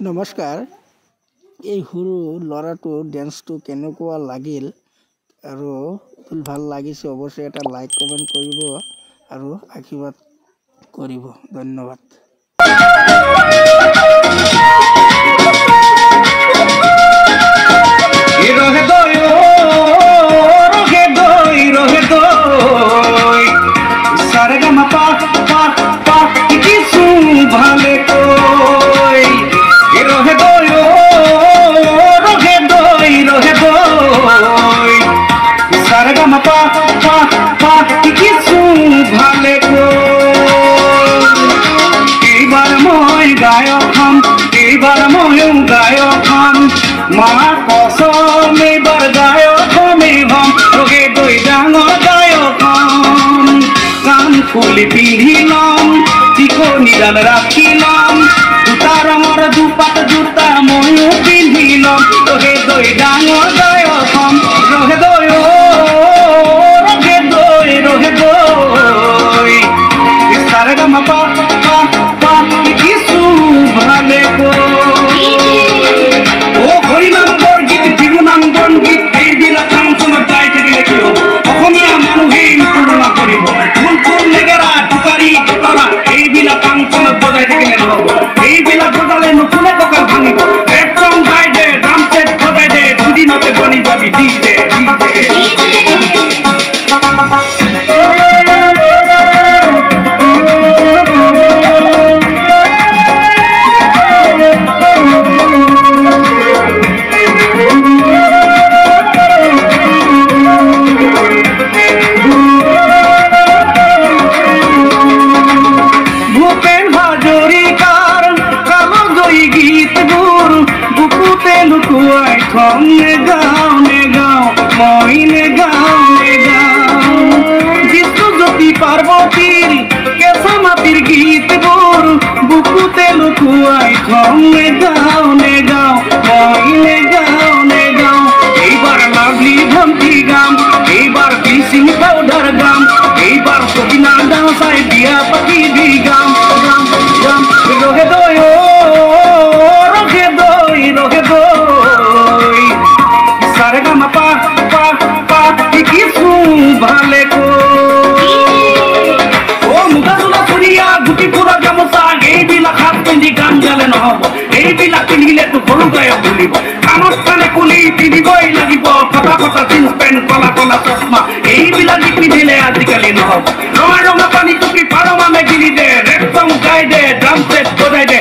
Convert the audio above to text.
নমস্কাৰ। এই সৰু ল'ৰাটোৰ ডেন্সটো কেনেকুৱা লাগিল আৰু ভাল লাগিছে অৱশ্যই এটা লাইক কমেণ্ট কৰিব আৰু আশীৰ্বাদ কৰিব। ধন্যবাদ। এইবাৰ ময়ো গায়ক হম, মা কসম এইবাৰ গায়ক হমেই হম, ৰগে গৈ ডাঙৰ গায়ক হম। কাণ ফুলি পিন্ধি ল'ম, টিকনিডাল ৰাখি ল'ম, দুটা ৰঙৰ দুপাট জোতা ময়ো পিন্ধি ল'ম, ৰগে গৈ ডাঙৰ গায়ক হম। ৰগে গৈ ৰগে গৈ সাৰেগামাপা কিছু ভালে পাৰ্বতীৰ কেঁচা মাটিৰ গীতবোৰ বুকুতে লুকুৱাই থম, নেগাও নেগাও মই নেগাও। এইবাৰ লাভলি ভন্টি গাম, এইবাৰ ব্লিচিং পাউডাৰ গাম, এইবাৰ সকিনা গাঁও চাই বিয়া পাতি দি গাম গাম গাম। ৰহে দৈ ৰহে দৈ সাৰেগামাপা কিছু ভালে এইবিলাক পিন্ধিলেতো সৰু গায়ক বুলিব, কাণত কাণে কুলি পিন্ধিবই লাগিব, ফটা ফটা জিন্স পেণ্ট কলা কলা চশমা এইবিলাক পিন্ধিলে আজিকালি নহ'ব। ৰঙা ৰঙা পানী টুপি পাৰ মানে গিলি দে, ৰেপ চং গাই দে, ড্ৰাম ছেট বজাই দে,